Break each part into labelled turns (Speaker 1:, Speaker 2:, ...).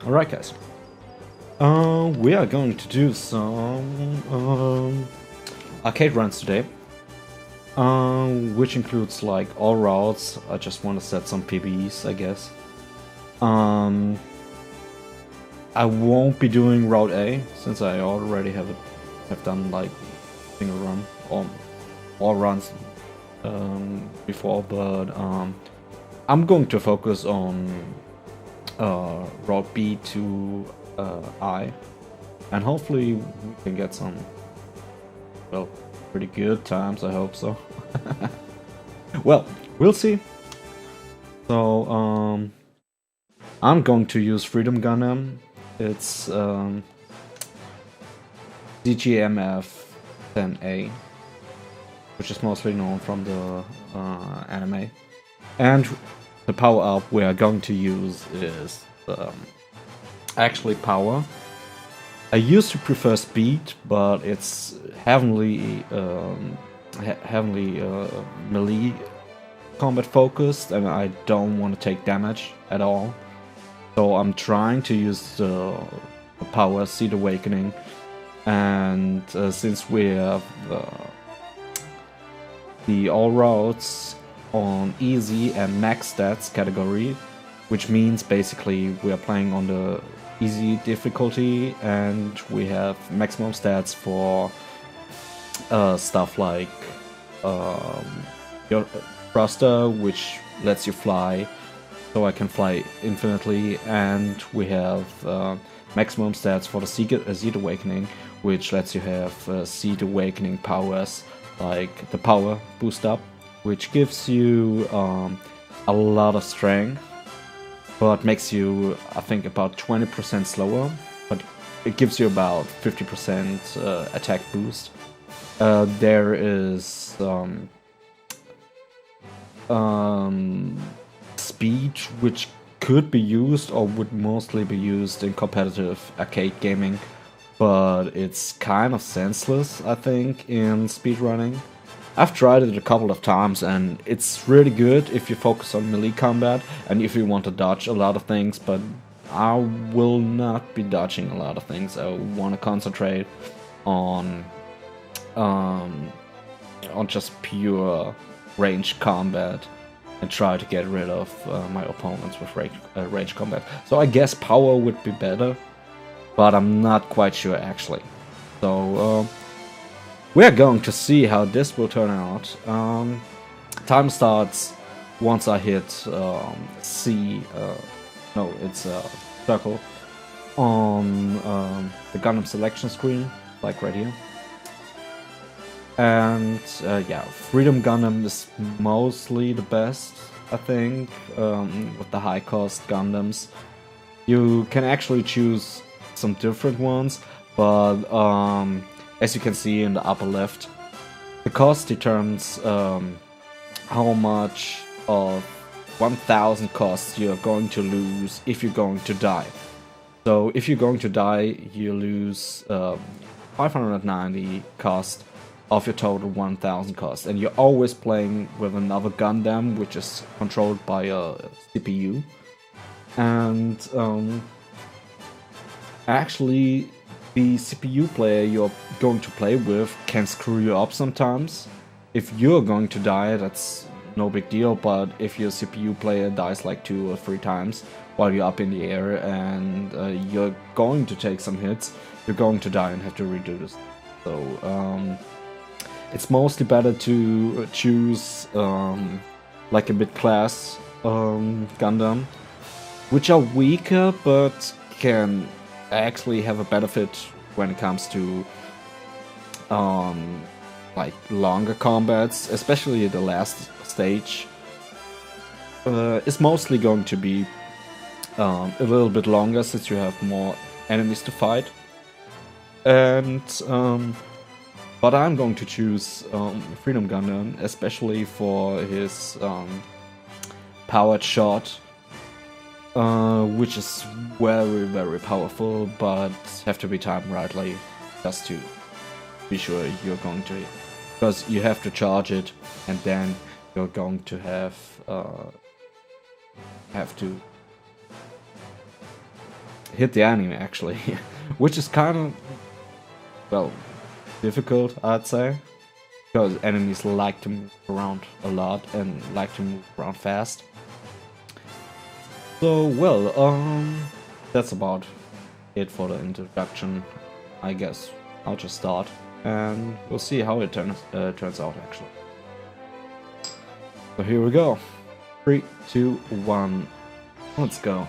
Speaker 1: Alright guys, we are going to do some arcade runs today, which includes like all routes. I just want to set some PBs, I guess. I won't be doing Route A since I already have done like single run or all runs before, but I'm going to focus on Route B to I, and hopefully we can get some, well, pretty good times. I hope so. Well, we'll see. So I'm going to use Freedom Gundam. It's DGMF-10A, which is mostly known from the anime. And the power up we are going to use is actually power. I used to prefer speed, but it's heavily melee combat focused, and I don't want to take damage at all. So I'm trying to use the power Seed Awakening, and since we have the all routes on easy and max stats category, which means basically we are playing on the easy difficulty, and we have maximum stats for stuff like your thruster, which lets you fly, so I can fly infinitely, and we have maximum stats for the Seed Awakening, which lets you have Seed Awakening powers like the power boost up, which gives you a lot of strength, but makes you, I think, about 20% slower, but it gives you about 50% attack boost. There is speed, which could be used or would mostly be used in competitive arcade gaming, but it's kind of senseless, I think, in speedrunning. I've tried it a couple of times, and it's really good if you focus on melee combat and if you want to dodge a lot of things, but I will not be dodging a lot of things. I want to concentrate on just pure range combat and try to get rid of my opponents with range combat. So I guess power would be better, but I'm not quite sure actually. So we're going to see how this will turn out. Time starts once I hit C, no, it's circle on the Gundam selection screen, like right here. And yeah, Freedom Gundam is mostly the best, I think, with the high cost Gundams. You can actually choose some different ones, but as you can see in the upper left, the cost determines how much of 1000 costs you're going to lose if you're going to die. So if you're going to die, you lose 590 cost of your total 1000 cost, and you're always playing with another Gundam, which is controlled by a CPU. And actually, the CPU player you're going to play with can screw you up sometimes. If you're going to die, that's no big deal, but if your CPU player dies like 2 or 3 times while you're up in the air and you're going to take some hits, you're going to die and have to redo this. So it's mostly better to choose like a mid-class Gundam, which are weaker but can actually have a benefit when it comes to like longer combats, especially the last stage. It's mostly going to be a little bit longer since you have more enemies to fight. And but I'm going to choose Freedom Gundam, especially for his powered shot, which is very, very powerful, but have to be timed rightly just to be sure you're going to, because you have to charge it, and then you're going to have to hit the enemy actually, which is kind of, well, difficult, I'd say, because enemies like to move around a lot and like to move around fast. So, well, that's about it for the introduction. I guess I'll just start and we'll see how it turns out actually. So here we go. 3, 2, 1. Let's go.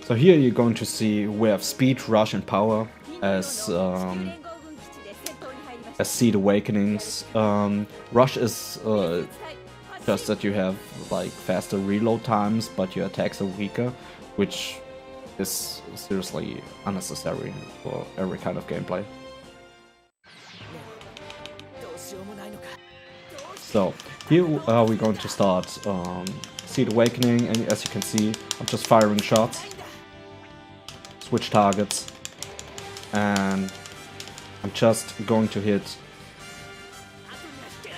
Speaker 1: So here you're going to see we have speed, rush, and power as Seed Awakenings. Rush is just that you have like faster reload times, but your attacks are weaker, which is seriously unnecessary for every kind of gameplay. So here we're going to start Seed Awakening, and as you can see, I'm just firing shots, switch targets, and I'm just going to hit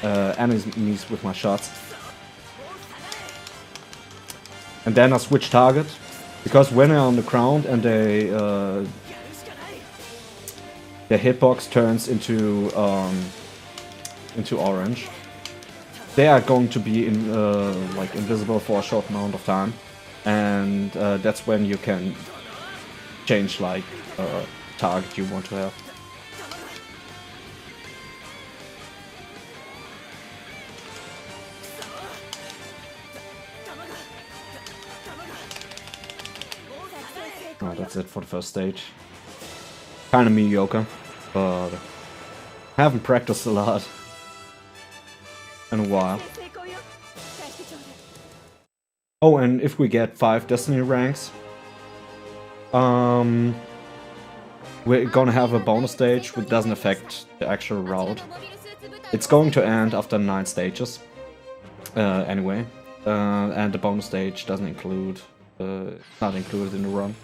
Speaker 1: enemies with my shots. And then I switch target, because when they're on the ground and their hitbox turns into orange, they are going to be like invisible for a short amount of time, and that's when you can change like target you want to have. Oh, that's it for the first stage. Kinda mediocre, but haven't practiced a lot in a while. Oh, and if we get 5 Destiny ranks, we're gonna have a bonus stage which doesn't affect the actual route. It's going to end after 9 stages, anyway, and the bonus stage doesn't include, not included in the run.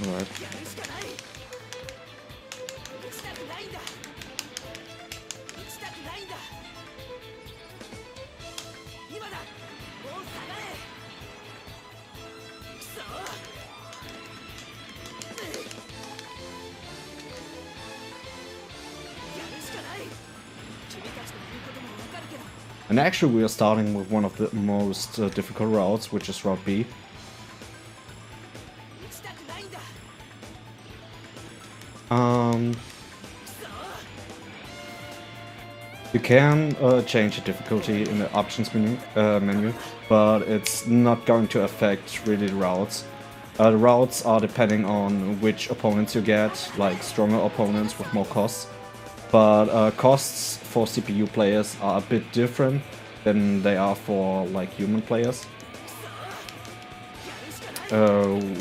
Speaker 1: Alright. And actually we are starting with one of the most difficult routes, which is Route B. You can change the difficulty in the options menu, but it's not going to affect really the routes. The routes are depending on which opponents you get, like stronger opponents with more costs. But costs for CPU players are a bit different than they are for like human players,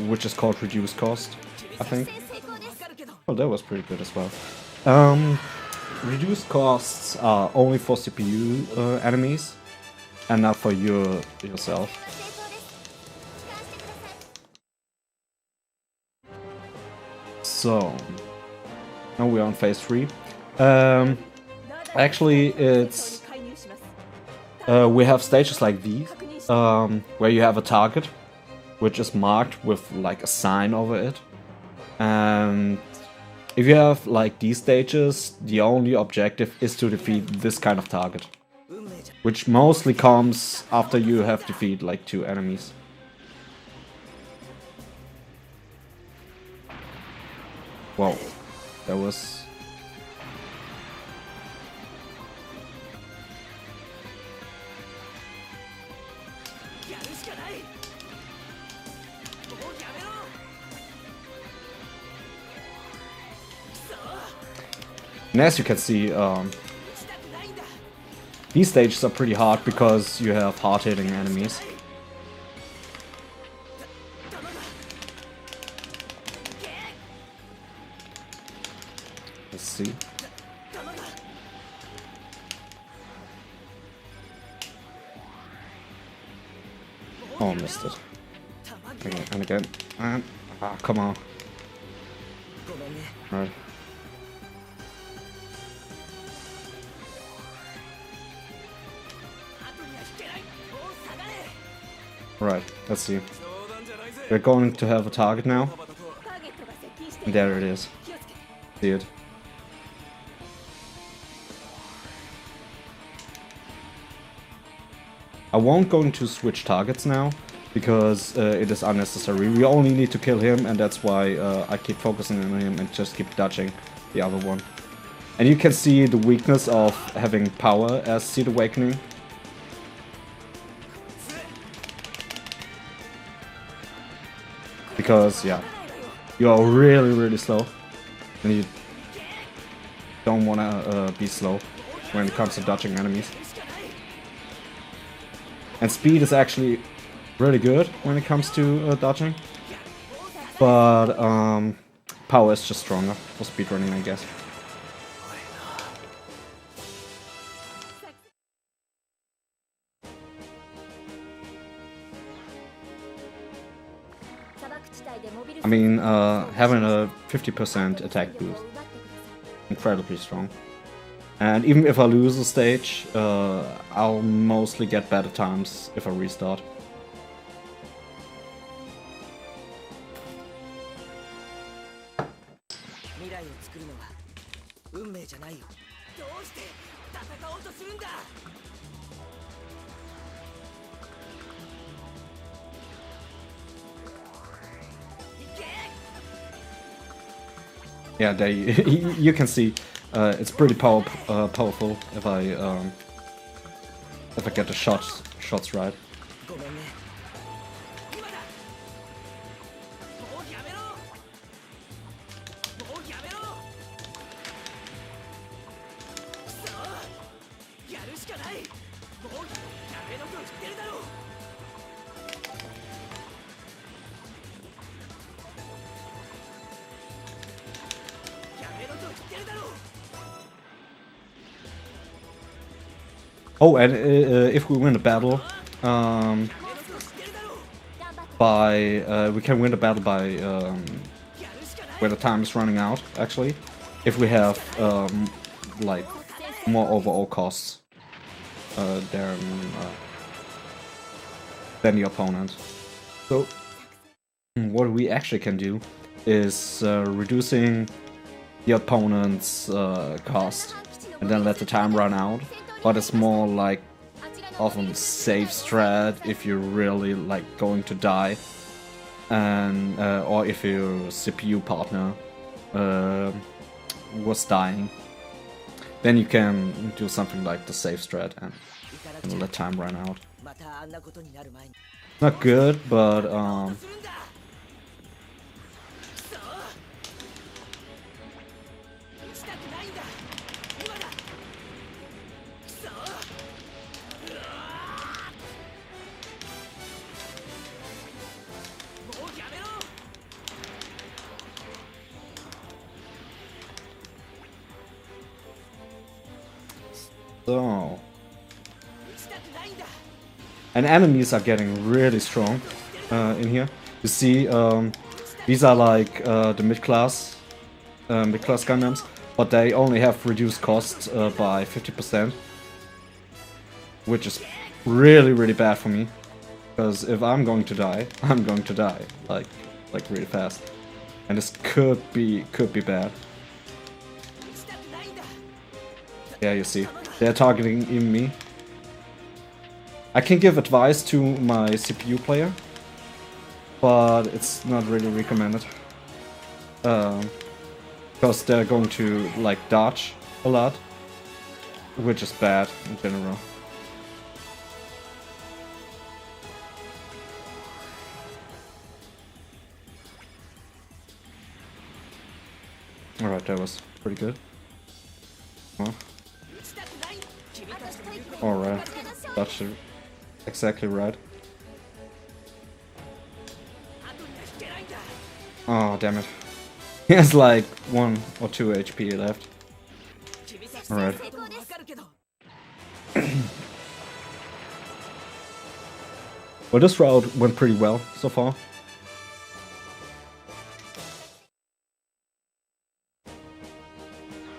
Speaker 1: which is called reduced cost, I think. Oh, that was pretty good as well. Reduced costs are only for CPU enemies and not for yourself. So now we're on phase 3. Actually, it's we have stages like these, where you have a target, which is marked with like a sign over it, and if you have like these stages, the only objective is to defeat this kind of target, which mostly comes after you have defeated like 2 enemies. Whoa, that was... And as you can see, these stages are pretty hard because you have hard-hitting enemies. Let's see. Oh, missed it. Again and again. And come on. Right. Right, let's see. We're going to have a target now. And there it is. See it. I won't go into switch targets now, because it is unnecessary. We only need to kill him, and that's why I keep focusing on him and just keep dodging the other one. And you can see the weakness of having power as Seed Awakening. Because, yeah, you are really slow, and you don't want to be slow when it comes to dodging enemies. And speed is actually really good when it comes to dodging, but power is just stronger for speedrunning, I guess. I mean, having a 50% attack boost, incredibly strong. And even if I lose a stage, I'll mostly get better times if I restart. Yeah, there you can see it's pretty powerful if I get the shots right. Oh, and if we win a battle, we can win the battle by where the time is running out. Actually, if we have like more overall costs than the opponent. So what we actually can do is reducing the opponent's cost and then let the time run out. But it's more like often safe strat if you're really like going to die, and or if your CPU partner was dying, then you can do something like the safe strat and let time run out. Not good, but so. And enemies are getting really strong in here. You see, these are like the mid-class Gundams, but they only have reduced costs by 50%, which is really bad for me. Because if I'm going to die, I'm going to die like really fast, and this could be bad. Yeah, you see, they're targeting even me. I can give advice to my CPU player, but it's not really recommended. Because they're going to like dodge a lot, which is bad in general. Alright, that was pretty good. Well. Alright, that's exactly right. Oh, damn it. He has like 1 or 2 HP left. Alright. Well, this route went pretty well so far.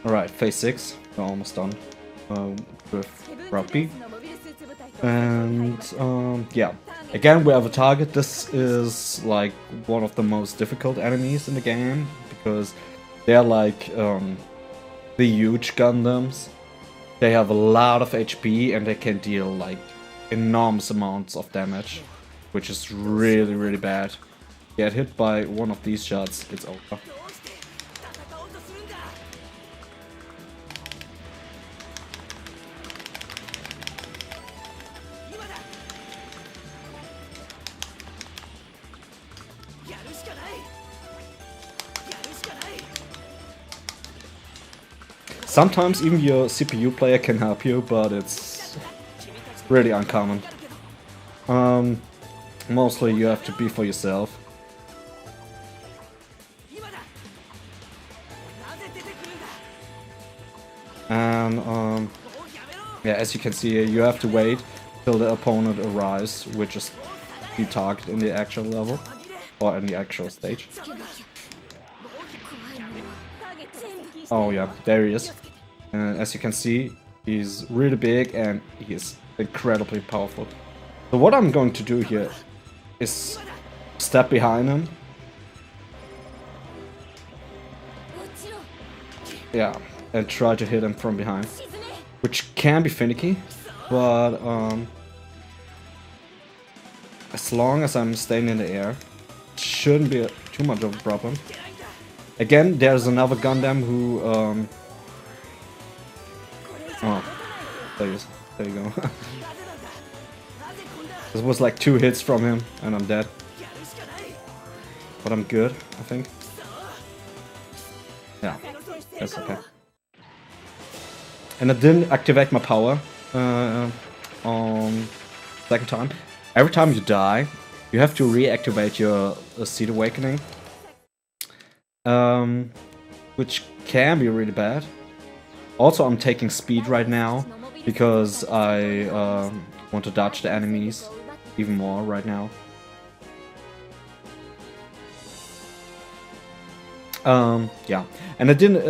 Speaker 1: Alright, phase 6. We're almost done with Rugby. And yeah, again we have a target. This is like one of the most difficult enemies in the game because they're like the huge Gundams. They have a lot of HP and they can deal like enormous amounts of damage, which is really, really bad. Get hit by one of these shots, it's over. Sometimes even your CPU player can help you, but it's really uncommon. Mostly you have to be for yourself. And yeah, as you can see, you have to wait till the opponent arrives, which is the target in the actual level or in the actual stage. Oh yeah, there he is. And as you can see, he's really big and he's incredibly powerful. So what I'm going to do here is step behind him. Yeah, and try to hit him from behind. Which can be finicky, but as long as I'm staying in the air, it shouldn't be too much of a problem. Again, there's another Gundam who oh, there you go. This was like 2 hits from him and I'm dead. But I'm good, I think. Yeah, that's okay. And I didn't activate my power on second time. Every time you die, you have to reactivate your Z.A.F.T awakening. Which can be really bad. Also, I'm taking speed right now because I want to dodge the enemies even more right now. Yeah, and I didn't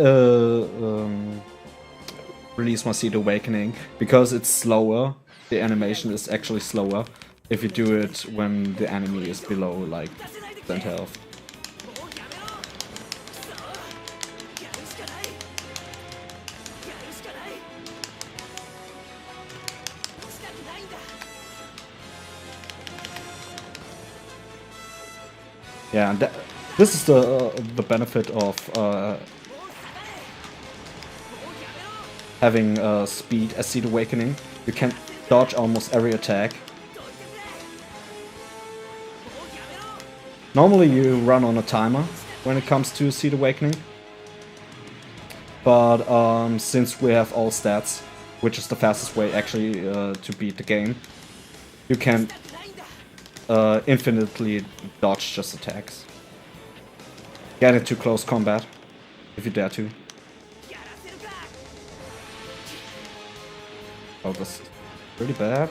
Speaker 1: release my Z.A.F.T awakening because it's slower. The animation is actually slower if you do it when the enemy is below like % health. Yeah, and this is the benefit of having speed as Z.A.F.T awakening. You can dodge almost every attack. Normally you run on a timer when it comes to Z.A.F.T awakening, but since we have all stats, which is the fastest way actually to beat the game, you can infinitely dodge just attacks. Get into close combat, if you dare to. Oh, this is pretty bad.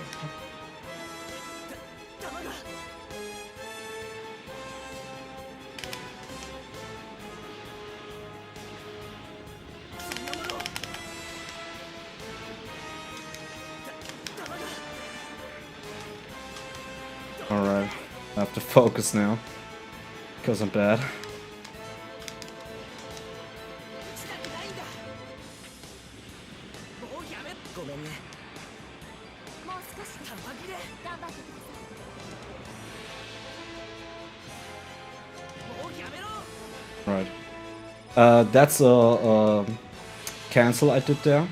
Speaker 1: Alright, I have to focus now, because I'm bad. Right. That's a cancel I did there.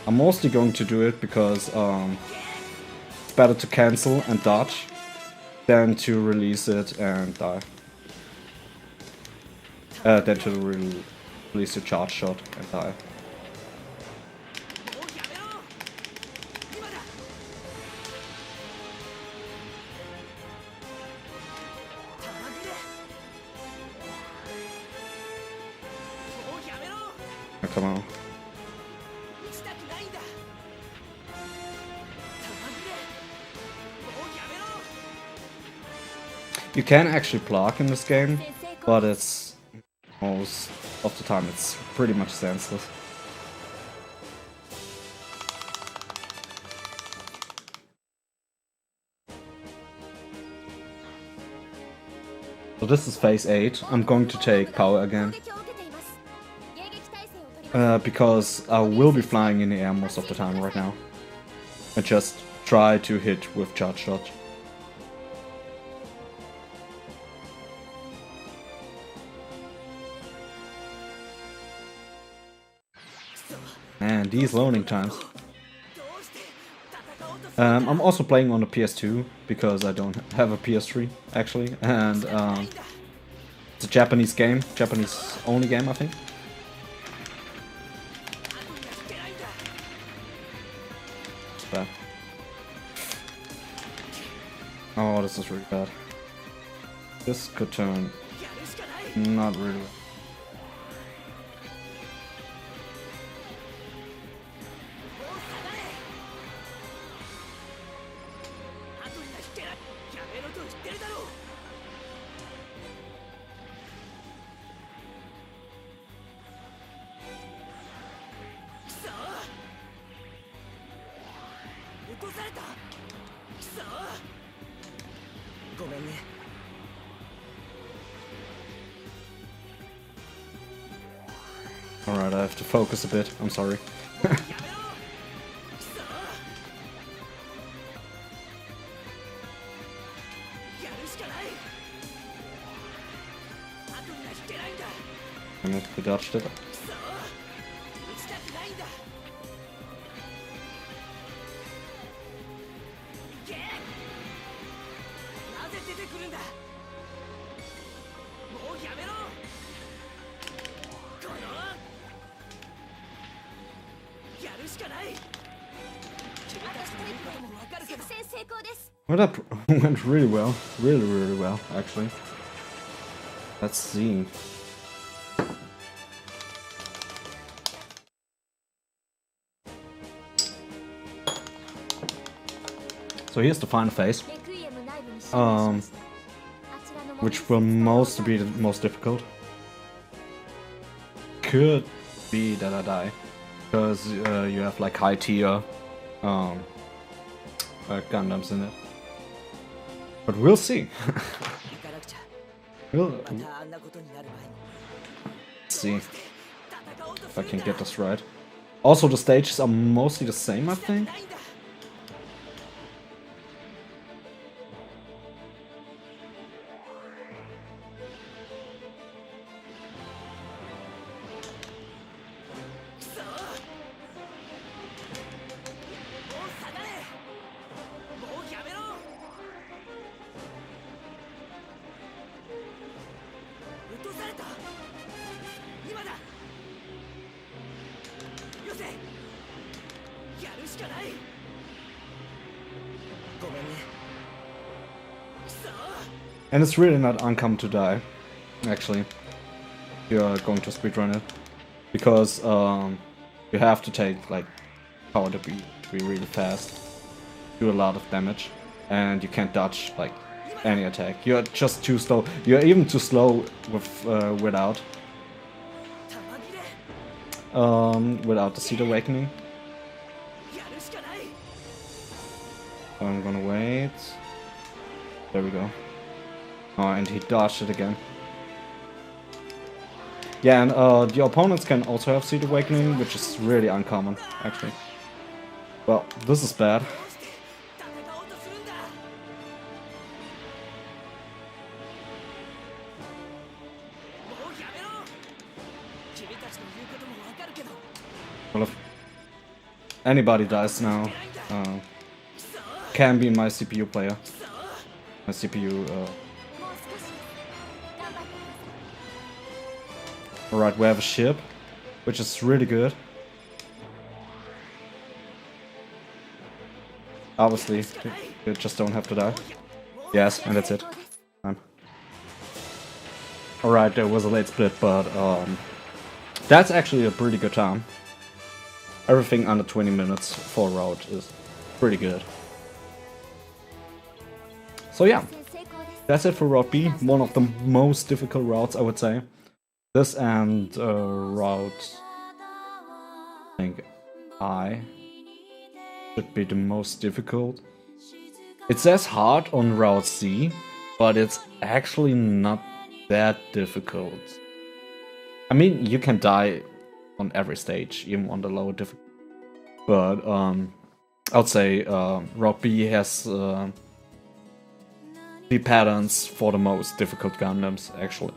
Speaker 1: I'm mostly going to do it because it's better to cancel and dodge than to release it and die. Than to release your charge shot and die. Oh, come on. You can actually block in this game, but it's most of the time it's pretty much senseless. So this is phase 8. I'm going to take power again. Because I will be flying in the air most of the time right now. And just try to hit with charge shot. Man, these loading times. I'm also playing on the PS2 because I don't have a PS3 actually, and it's a Japanese game, Japanese only game, I think. What's that? Oh, this is really bad. This could turn not really well. Alright, I have to focus a bit, I'm sorry. We dodged it. Well, that went really well. Really well, actually. Let's see. So here's the final phase. Which will mostly be the most difficult. Could be that I die. Because you have like high tier Gundams in it. But we'll see. We'll see if I can get this right. Also, the stages are mostly the same, I think. And it's really not uncommon to die, actually. You're going to speedrun it. Because you have to take like power to be really fast. Do a lot of damage. And you can't dodge like any attack. You're just too slow. You're even too slow with without the Seed Awakening. So I'm gonna wait. There we go. Oh, and he dodged it again. Yeah, and the opponents can also have Seed Awakening, which is really uncommon, actually. Well, this is bad. Well, if anybody dies now, can be my CPU player. My CPU, Alright, we have a ship, which is really good. Obviously, you just don't have to die. Yes, and that's it. Alright, there was a late split, but that's actually a pretty good time. Everything under 20 minutes for a route is pretty good. So yeah, That's it for Route B, one of the most difficult routes, I would say. This and Route, I think, I should be the most difficult. It says hard on Route C, but it's actually not that difficult. I mean, you can die on every stage, even on the lower difficulty. But I would say Route B has the patterns for the most difficult Gundams, actually.